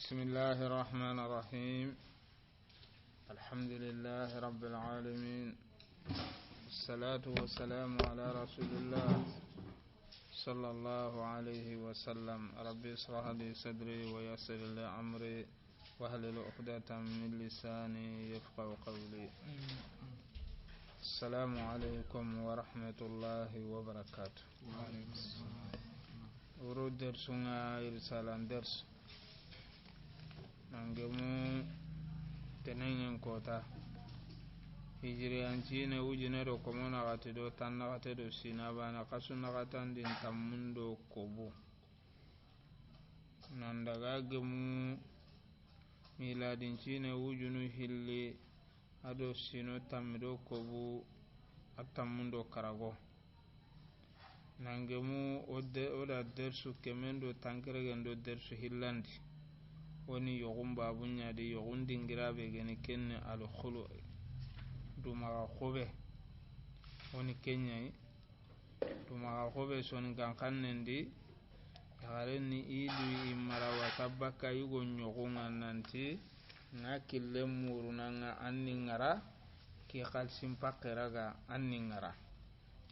بسم الله الرحمن الرحيم. الحمد لله رب العالمين، الصلاة والسلام على رسول الله صلى الله عليه وسلم. ربي اشرح لي صدري ويسر لي أمري واحلل عقدة من لساني يفقهوا قولي. السلام عليكم ورحمة الله وبركاته. ورود درسنا إرسالا درس nangemu tenengen kota hijriyancine ujinero komona gati do tanna gati do sinabana kasuna gatandin tammundo kobu nandaga gemu miladincine ujunu hilli ado sino tammido kobu atammundo karago nangemu oda dersu kemendo tankeregen dersu hillandi woni yogun babunya de yogun dingirabe gene kenne al khulu duma khobe woni kenya duma khobe son gankannendi yagareni idu imara wa tabaka yugo nyogunga nanti ngakille muruna nga anningara ki khalsim pakeraga anningara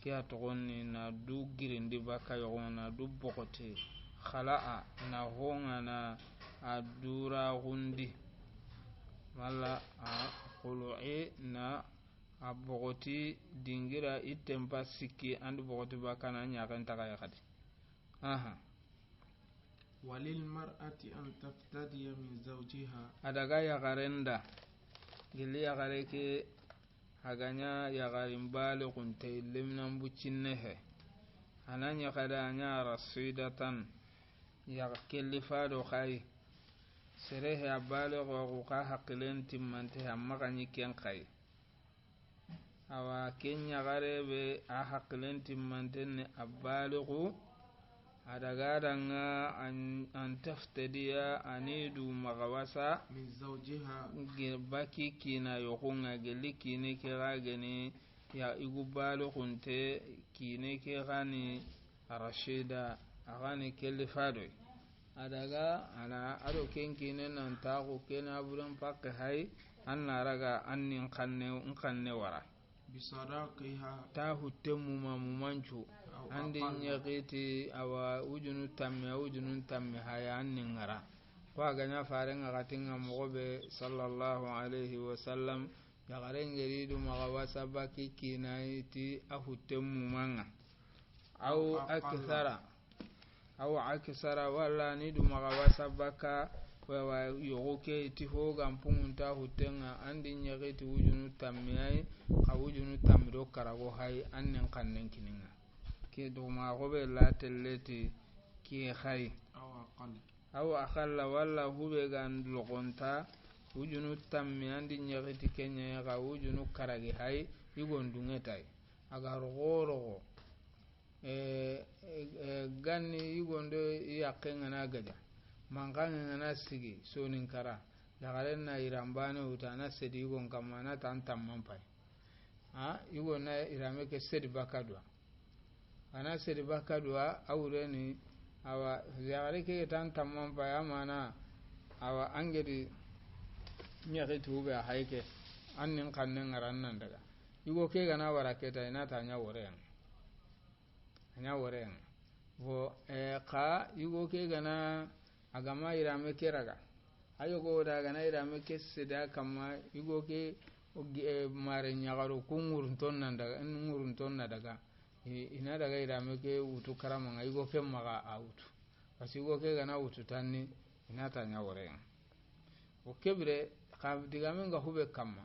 ki atogonni na du girindi baka yogona du bokote khalaa na honga na adura gundi wala khulu'i na abogoti dingira itempa sikki and bogoti bakana nyakan tagaya khadi walil mar'ati an taftadiya min zawjiha adaga ya garenda gili ya gareke haganya ya garin bale kunte limnan bucinnehe ananya kada nya rasidatan ya kellifa do khai serehe abale go ka haqilen timmante amma kanyi ken kai awa kenya garebe a haqilen timmante ne abale go adaga danga an taftadiya anidu magawasa min zawjiha baki kina yokunga geli kine ke gani ya igubalo kunte kine ke gani rashida agani kelifado adaga ana ado kenkine nan taako kena buran pakke hay annaraga annin kanne wara bisadaqiha ta huttemu mamumancu andin yaqiti awa ujunu tamme haya annin ngara wa ganya farenga gatinga mogobe sallallahu alaihi wasallam ya garengeridu magawasa baki kinaiti ahuttemu manga au akthara wala ni du magawasa baka wa yogoke ti hoga mpunta hutenga andi nyageti wujunu tammiyai ka wujunu tammido karago hay annen kannen kininga ke do ma gobe la telleti ki hay aw aqalla wala hube gan logonta wujunu tammi andi nyageti kenya ka wujunu karagi hay igondungetai agar goro ganni yugondo yakenga na gaja manganga na sigi sonin kara dagaren na irambane utana sedi yugon kamana tantam mampai yugon na irame ke sedi bakadwa ana sedi bakadwa awreni awa yagare ke tantam mampai amana awa angedi nyake tube haike annin kannen ngarannan daga yugo ke gana waraketa ina tanya woren bo ka yugo ke gana agama irame keraga ayogo da gana irame ke seda kama yugo ke mare nyagaro kungurun tonna daga ina daga irame ke utu karama yugo ke maga autu pasi yugo ke gana utu tanni ina tanya woren o kebre ka digame nga hube kama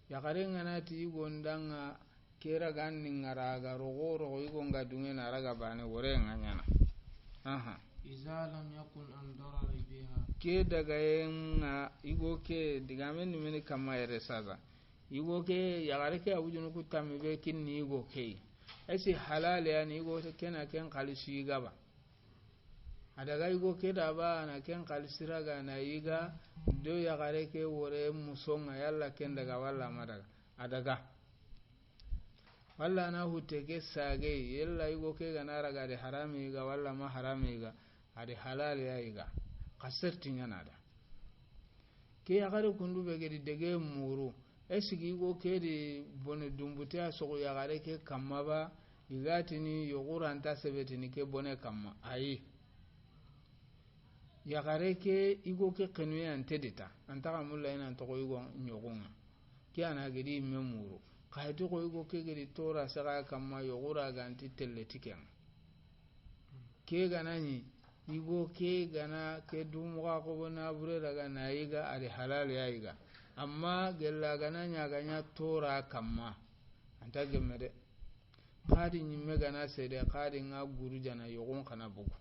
yakare ngana ti yugo ndanga kera ganni ngaraga rogo yugo ngadunge na raga bane wore nganyana iza lam yakun an darari biha ke daga yenga yugo ke digame ni meni kama yere saza yugo ke yagare ke abujunu kutami be kinni yugo ke esi halal yani yugo kena ken kalisi gaba adaga yugo ke daba na ken kalisiraga na yiga do yagare ke wore musonga yalla ken daga walla madaga adaga walla na hutte ke sage yalla yugo ke gana raga de harami ga walla ma harami ga ade halal ya yiga kasirtin yana da ke yagare kundu be gedi dege muru esigi go kedi bone dumbuta sogo yagare ke kamma ba igatini yoguranta sebetini ke bone kamma ayi yagare ke igo ke kenuye antedita antaka mulla ina to igo nyogunga ke ana gedi memuru kayto ko igo ke gedi tora saga kamma yogura ganti telletiken ke ganani igo ke gana ke dumuga ko bona bure daga nayiga ari halal yayiga amma gella gana nya ganya tora kamma anta gemede kadi nyimme gana sede kadi nga guru jana yogon kana bugu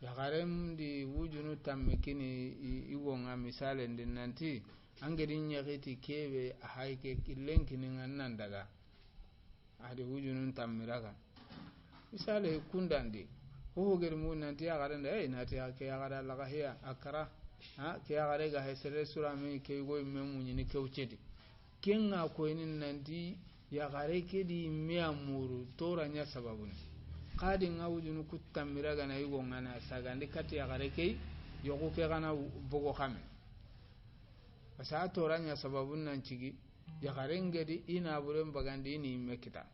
ya garem di wujunu tammikini igo nga misale ndinanti angedi nyagiti kebe hayke kilenkini ngannan daga adi wujunu tammiraga misale kundandi ho gere mun nanti ya garenda nati ke ya gara la hiya akara ke ya gare ga hesere sura mi ke go memu ni ke uchedi kenga ko inin nanti ya gare ke di miamuru toranya sababuni kadi ngawujunu kutamira gana yugo ngana sagandi kati ya gare ke yogo ke gana bogo khame asa toranya sababun nan cigi ya gare ngedi ina buren bagandi ni mekita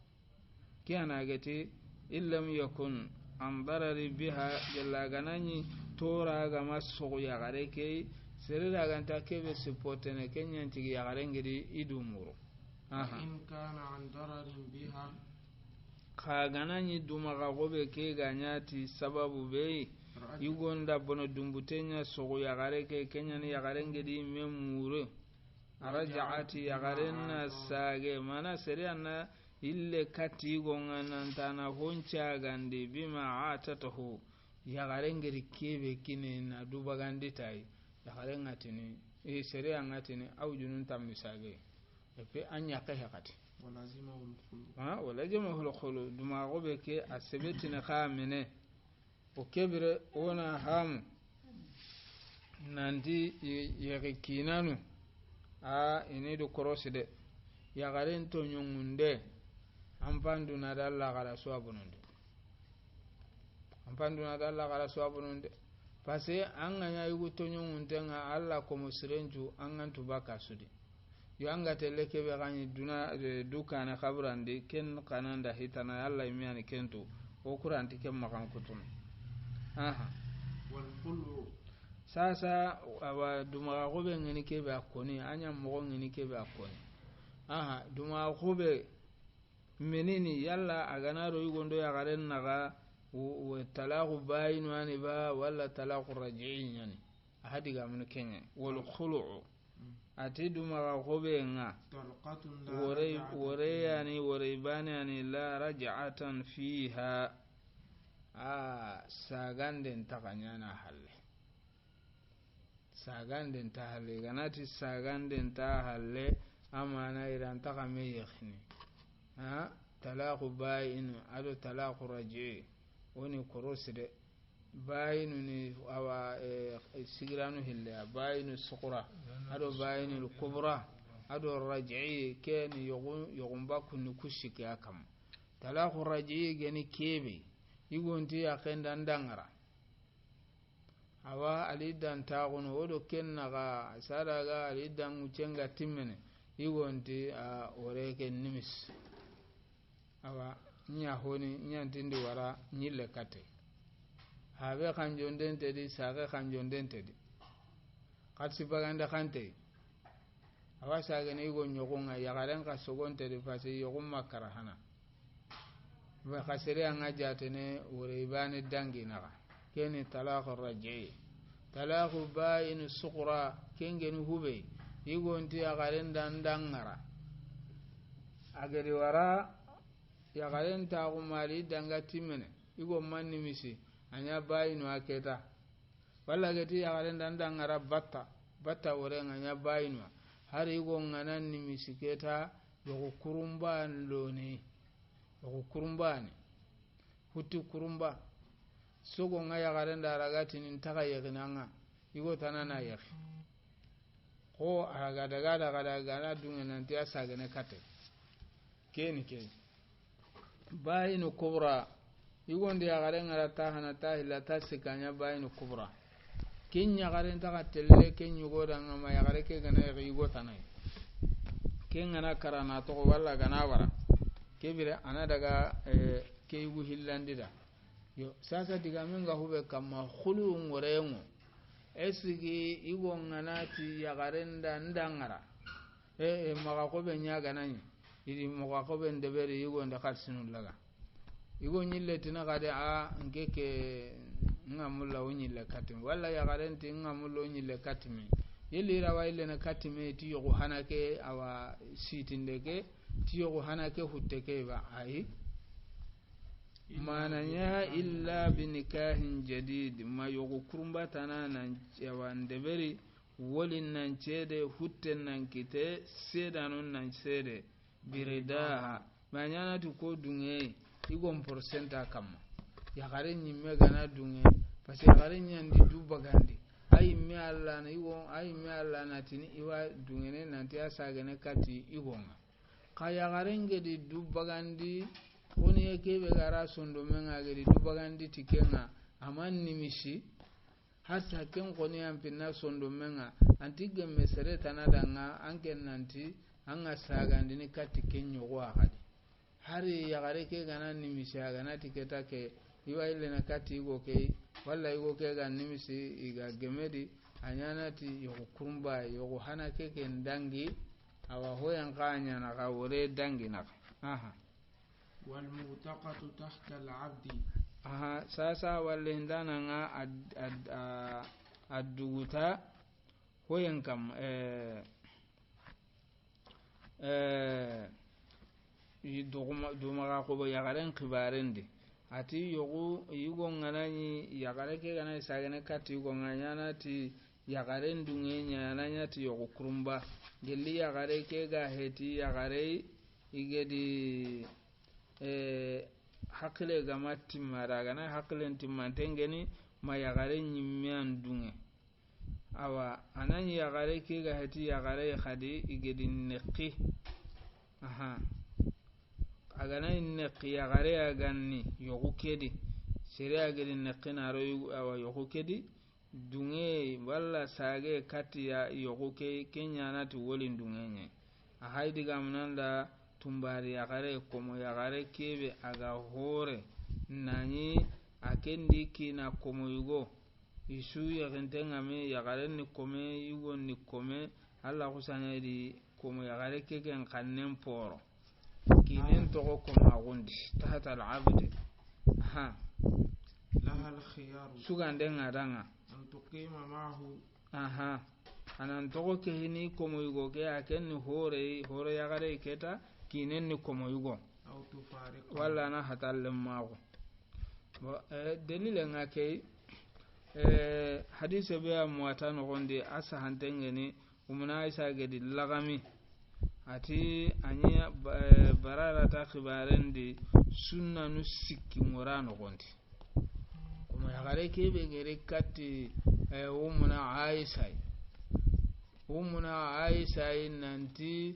kiana gati illam yakun an darari biha jalla ganani tora ga maso ya gare ke sere daga ta kebe supportene kenyan tigi ya gare ngedi idumuru in kana an dararin biha ka ganani duma ga gobe ke ganyati sababu be yugonda bono dumbutenya so ya gare ke kenyan ya gare ngedi memuru araja'ati ya gare na sage mana sere anna ille kati gonganantana honca gande bima atatahu yagare ngeri kebe kine na dubagandi tai yagare ngatini sere ngatini awjunun tammisage epe anya ka hakati walazima hul khulu duma gobe ke asebetina khamene o kebre ona ham nandi yegi kinanu ini do koroside yagare nto nyongunde ampandu na dalla gara suabununde parce an ganya yugo tonyo muntenga alla ko musrenju an gantu baka sudi yo anga teleke be ganyi duna duka na khabrande ken kananda hitana alla imiani kento o kuranti ken makan kutun wal khulu sasa awa duma gobe ngini kebe akoni anya mo ngini kebe akoni duma gobe menini yalla aganaro yugondo ya garen naga wa talaqu bayinu ani ba wala talaqu raj'i yani ahadiga mun kenya wal khulu' atidu ma gobe nga wore yani wore bani yani la raj'atan fiha saganden takanyana halle saganden ta halle ganati saganden ta halle amana iran takame yakhni talaqu bayin ado talaqu raj'i woni koroside bayinu ni awa sigranu hilla bayinu suqra ado bayinu kubra ado raj'i ken yogumba kunu kushiki akam talaqu raj'i geni kebe igonti akenda ndangara awa alidan taguno odo kennaga sadaga alidan ucenga timmene igonti oreke nimis awa nya honi nyantindi wara nyille kate habe kanjonden tedi sage kanjonden tedi katsi baganda kante awa sage ne go nyogonga yagaren ka sogon tedi fasi yogum makara hana ba kasere anga jatene wore ibane dangi naga keni talaqu raj'i talaqu bayin suqra kengen hube igonti yagaren dandangara ageri wara yagaren ta mali danga timene igo manni misi anya bayinu aketa walla gati yagaren dandangara batta wore anya bayinu har igo ngana ni misi keta yogo kurumban loni yogo kurumbani hutti kurumba sogo nga yagaren daragati nin taga yeginanga igo tanana yegi ko aga daga dungenanti asagene kate keni bayinu kubra igonde yagare ngara ta hana ta hilla ta sikanya bayinu kubra kenya garen ta telle kenyu goda ngama ya gare ke gana ya yugo tanai ken ngana karana to walla gana wara kebire ana daga ke yugo hillandida yo sasa diga men ga hube kama khulu ngorengo esigi igo nganati ya garenda ndangara maga ko be nya ganani idi maga ko be ndebere yugo nda khalsinu laga yugo nyille tina gade a ngeke ngamulla wonyille katimi walla ya garenti ngamulla wonyille katimi yeli rawaile na katimi ti yugo hanake awa sitindeke ti yugo hanake hutteke ba ai mananya illa binikahin jadid ma yugo kurumba tanana yawa ndebere wolin nan cede hutten nan kite sedanun nan cede biridaha manyana tu ko dunge igon porcenta kamma ya garen nyimme gana dunge parce que garen nyandi dubagandi ay mi alla na igon ay mi alla na tini iwa dungene nanti asagene kati igonga kaya garen gedi dubagandi woni ekebe gara sondo menga gedi dubagandi tikenga amanni mishi hasa ken koni ampina sondo menga anti gemme sere tanadanga anken nanti anga sagandi ni kati kenyo wa hadi hari ya gare ke gana nimisi gana tiketa ke iwa ile na kati igo ke walla igo ke ga nimisi iga gemedi anyana ti yogo kurumba yogo hana ke ndangi awa hoyan kanya na ga wore dangi na aha wal mu'taqatu tahta al 'abdi aha sasa walle ndana nga adduguta hoyan kam duma ko bo yagaren khibarendi ati yugo nganani yagare ke gana sagane kati yugo nganyana ti yagaren dunge nyana ti yugo kurumba gelli yagare ke ga heti yagare igedi hakle gamatti mara gana haklen timmantengeni ma yagare nyimmian dunge awa anani yagare ke ga heti yagare khadi igedi neki aha agana neki yagare aganni yogu kedi sere agedi neki naro awa yogu kedi dunge walla sage kati ya yogu ke kenyana ti wolin dunge nye ahai diga munanda tumbari yagare komo yagare kebe aga hore nani akendi kina komo yugo isu yagentenga me yagare ni kome yugo ni kome alla kusanya di komo yagare keken kannen poro kinen togo koma gundi tahta al-abd ha laha al-khiyar sugande ngadanga an tuqima ma'ahu aha anan togo ke hini komo yugo ke akenni hore yagare keta kinen ni komo yugo aw tufariq walla na hatalle mago dalile ngake hadise be amwata no gonde asa hantengeni umuna isa gedi lagami ati anya barara ta khibarendi sunna nu sikki murano gondi kuma yagare kebe gere katti umuna aisha nanti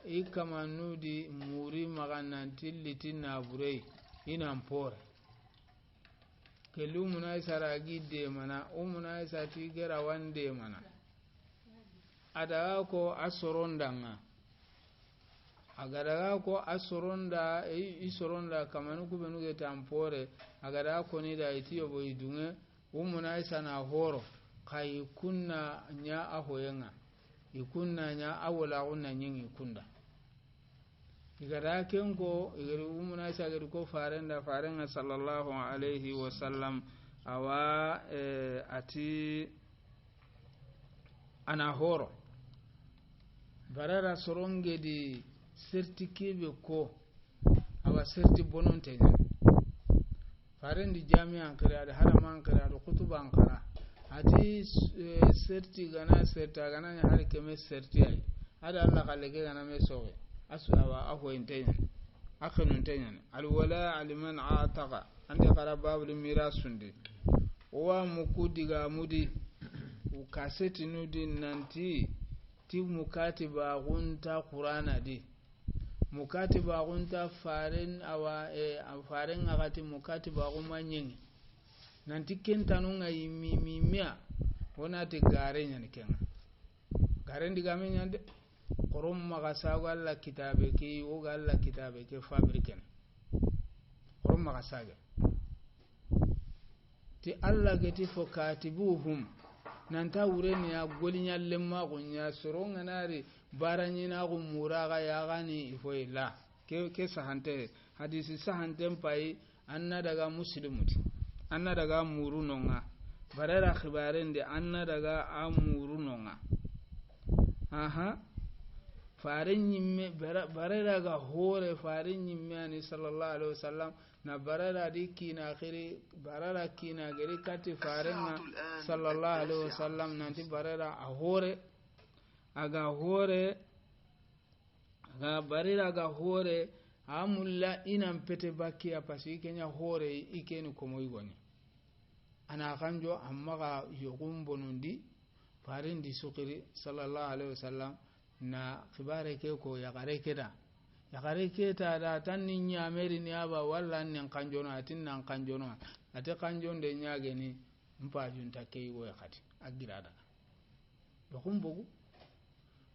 ikamanudi muri maga nanti litin naburei inampore kelu muna aisha ragi de mana umuna aisha ti gera wande mana adaga ko asorondanga agadaga ko asoronda isoronda kamanu kubenu ge tampore agadaga ko ni da itiyo boy dunge umuna aisha na horo kai kunna nya ahoyenga ikunna nya awala kunna nyingi kunda igada kenko igari umuna aisha gari ko farenga sallallahu alaihi wasallam awa ati ana horo barara soronge di certificabe ko awa certi bononte nya farendi jami'an kira da haraman kira da kutuban kira ati certi gana certa gana nya har keme certi ai ada Allah kalege gana me sowe asu awa aho intenya akhanun tenya alwala aliman ataqa ande qarabab limirasundi wa mukudiga mudi ukaseti nudi nanti ti mukatiba gunta qur'ana di mukatiba gunta faren awa faren agati mukatiba gumanyin nanti kentanunga mimia wonati gare nyani kenga gare ndigame nyande qorom maga sago alla kitabe ke o alla kitabe ke fabriken qorom maga saga ti alla geti fo katibuhum nanta wureni ya golinya lemma gonya soronga nari baranyina go muraga ya gani ifoila ke sahante hadisi sahante pai anna daga muslimuti anna daga murunonga barara khibarende anna daga amurunonga aha farin yimme barara ga hore farin yimme ani sallallahu alaihi wasallam na barara dikina akhiri barara kina gari kati farenga sallallahu alaihi wasallam nanti barara a hore aga hore ga barira ga hore amulla inan pete bakia pasi kenya hore ikeni komo igoni ana kanjo amma ga yogum bonundi farin di sukiri sallallahu alaihi wasallam na khibare ke ko ya gare keda ya gare keta da tan ni nyameri ni aba walla nin kanjono atin nan kanjono ate kanjonde nyaage ni mpa junta ke go yakati agirada yogum bogu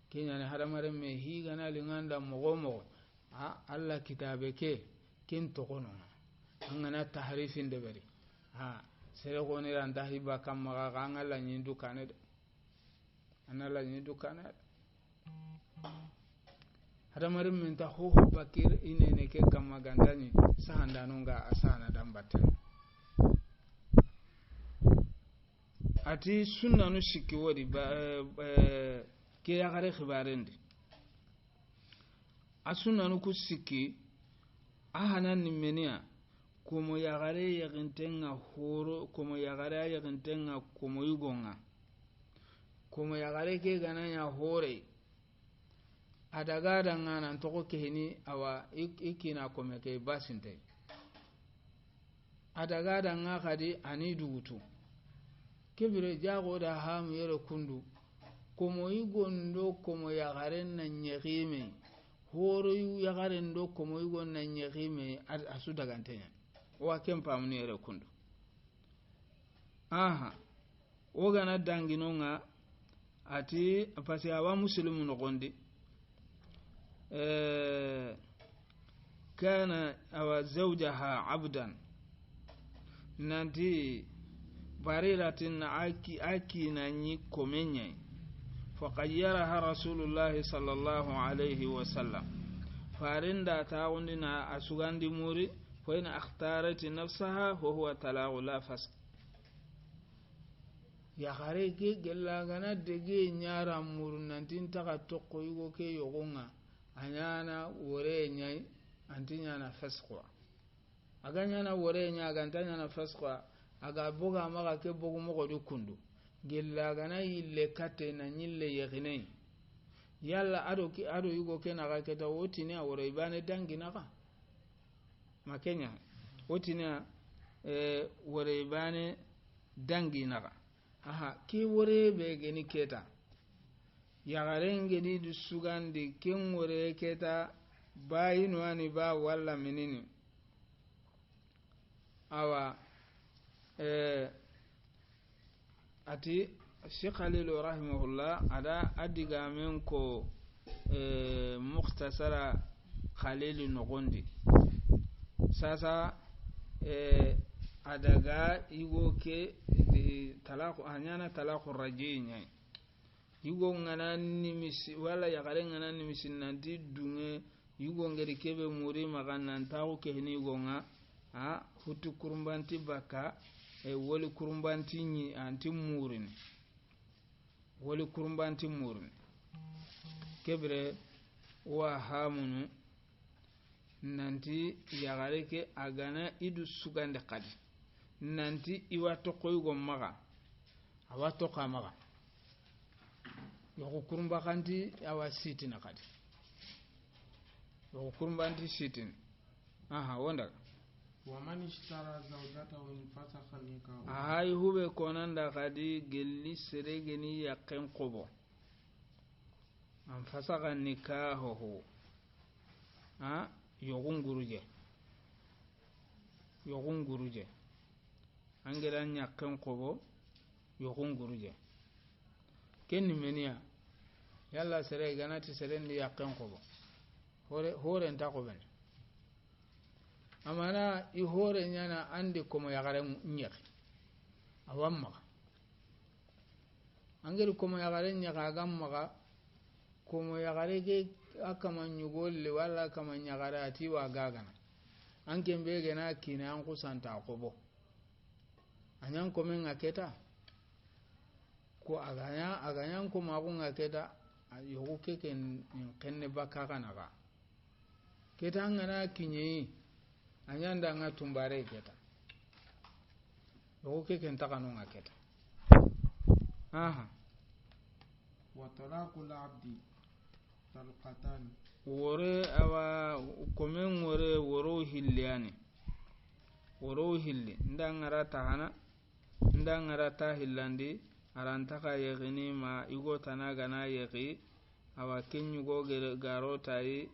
kenya ne haramare me higa na linganda mogomo alla kitabe ke kin to kono angana tahrifin de bari sere ko ne ran dahiba kam maga ngala nyindu kane anala nyindu kane haramare men ta ho bakir inene ke kam magandani sahanda nonga asana dambatte ati sunna no shiki wodi ke ya gare khibarendi asuna no kusiki ahana nimenia komo ya gare ya gintenga horo komo ya gare ya gintenga komo yugonga komo ya gare ke gananya hore adaga dangana ntoko kehini awa ikina kome ke basinte adaga danga kadi ani dugutu kebire jago da hamu yere kundu komo igondo komo ya garen na nyegime horo ya garen do komo igon na nyegime asu daga ntenya wa kempa muni yere kundu oga na danginonga ati pasi awa muslimu no gondi kana awa zawjaha abdan nanti bariratin aki na nyi komenye faqayyaraha rasulullah sallallahu alaihi wasallam farinda ta wundina asugandi muri fa in akhtarati nafsaha wa huwa talaqu la fas ya gare ke gella gana dege nyara murunantin taka tokko yugo ke yogonga anyana wore nyai antinya na fasqa aganya na wore nya agantanya na fasqa aga boga maga ke bogu mogo du kundu gella gana yille kate na nyille yegine yalla ado yugo ke na ga ke ta wotini a wore ibane dangina ka makenya wotini wore ibane dangina ka ki wore be geni keta ya garenge ni du sugandi ken wore keta bayinu ani ba walla menini awa ati Sheikh Khalil rahimahullah ada adiga men ko mukhtasara Khalil nogondi sasa adaga igo ke talaqu anyana talaqu rajinya igo ngana nimisi wala ya gare ngana nimisi nanti dunge igo ngeri kebe muri magana ntawo ke ni igo nga futu kurumbanti baka woli kurumbanti ni anti murin woli kurumbanti murin kebre wa hamunu nanti ya gare ke agana idu sugande kadi nanti iwa to koygo maga awa to ka maga yoko kurumba kanti awa sitina kadi yoko kurumbanti sitin wonda wa man ishtara zawjatahu in fasakha nikahu ay hube konanda kadi gelli seregeni yaqen qobo an fasakha nikahu yogun guruje angeda nyakken qobo yogun guruje kenni meniya yalla sere ganati sere ndi yakken qobo hore nta qoben amana I hore nyana andi komo yagare nyek awamma angeri komo yagare nyek agamma komo yagare ke akama nyugolle wala kama nyagare ati wa gagana anke mbege na kina an kusanta qobo anyan komen ngaketa ko aganya ko magu ngaketa yogo keken kenne baka kana ga keta ngana kinyi anyanda ngatumbare keta yogo keken takanu ngaketa aha wa talaqul abdi talqatan wore awa komen woro hillani woro hilli ndangara tahana ndangara ta hillandi arantaka yegini ma igo tanaga na yegi awa kenyugo garotai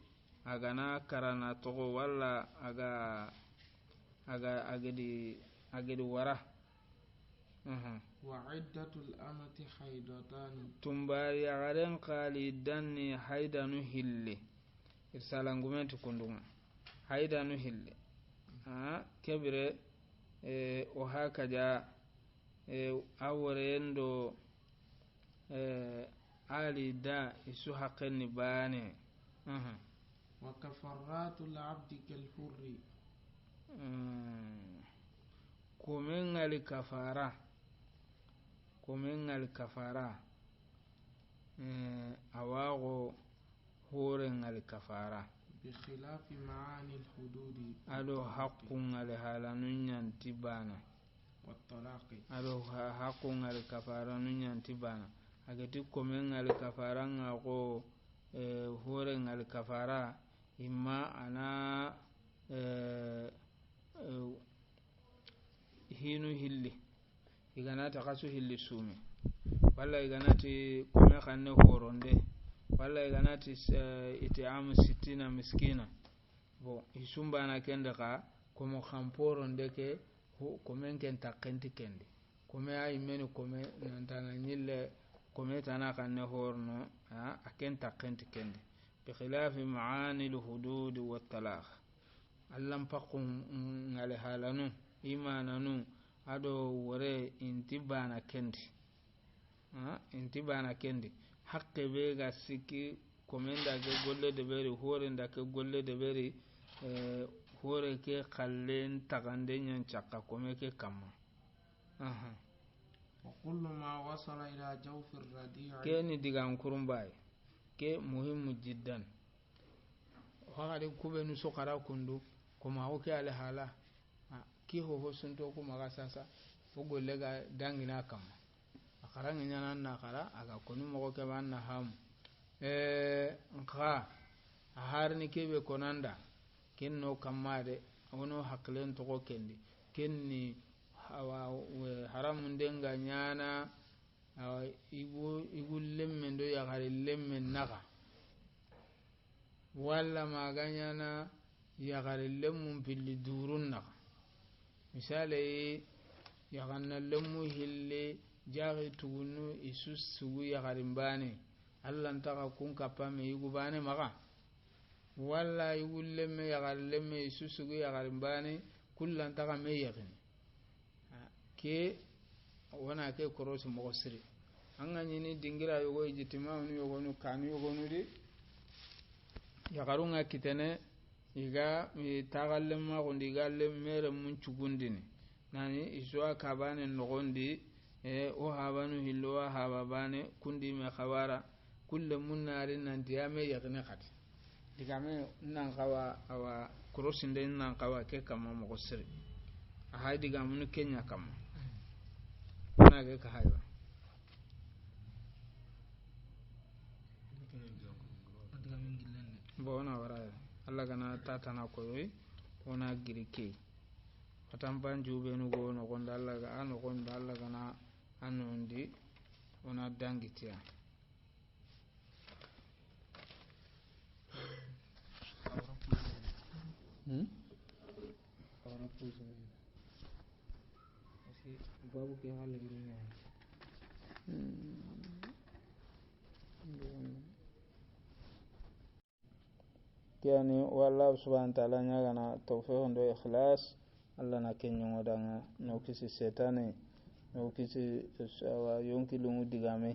agana karana togo walla agedi wara wa iddatul amati haidatan tumbari agaren qali danni haidanu hilli irsalangumenti kundunga haidanu hilli kebire o hakaja aworendo ali da isu haqqenni bane wa kafaratul abdi kal hurri kumengal kafara awago horengal kafara بخلاف معاني الحدود alo haqqungal halanun yanti bana والطلاق alo haqqungal kafaranun yanti bana agati komengal kafara ngago horengal kafara imma ana hinu hilli iganati qasu hilli sumi walla iganati kome khanne horonde walla iganati itiamu 60 miskina bo isumba na kende ka komo khamporo ndeke komen ken takenti kende kome ay meni kome nantana nyille kome tana khanne horno aken takenti kende bi khilafi maani al hudud wa talaq allam paqum ngale halanu imananu ado wore intibana kendi haqqe be ga siki komenda ke golle de beri hore nda ke golle de beri hore ke khallen tagande nyan chakka kome ke kamma wa kullu ma wasala ila jawf ar-radi' keni digan kurumbay ke muhimmu jiddan hawari kubenu sokara kundu kuma hoke ale hala ki ho sunto kuma ga sasa o golle ga dangina kamma akara nyana na kara aga konu mo ke banna ham nka harni kebe konanda kenno kamade wono haklen to ko kendi kenni haramun denga nyana igu lemmen do ya gare lemmen naga walla maganyana ya gare lemmun pilli durun naga misale ya ganna lemmu hille jari tugunu isus sugu ya garimbane Allah ntaka kun kapame igu bane maga walla igu lemme ya gare lemme isus sugu ya garimbane kullan taka me yaqini ke wana ke korosi mo siri anga nyini dingira yogo ijitima unu yogo nu kanu yogo nu di ya garunga kitene iga tagalle ma gondi galle mere mun chugundini nani iswa kabane nogondi o habanu hillo wa hababane kundi me khawara kulle munari nan diame yaqini khati digame nan kawa awa krosinde nan kawa ke kama mo siri aha digamunu kenya kama na ga ka haywa bona wara Allah gana tatana koyi ona girike fatan banju be no go no gonda Allah ga an gonda Allah gana anundi ona dangitiya awra puzo babu ke hal girinya يعني والله سبحانه وتعالى نغنا توفيق دو إخلاص الله نكين يودانا نوكسي سيطاني نوكسي يونكي لومو ديغامي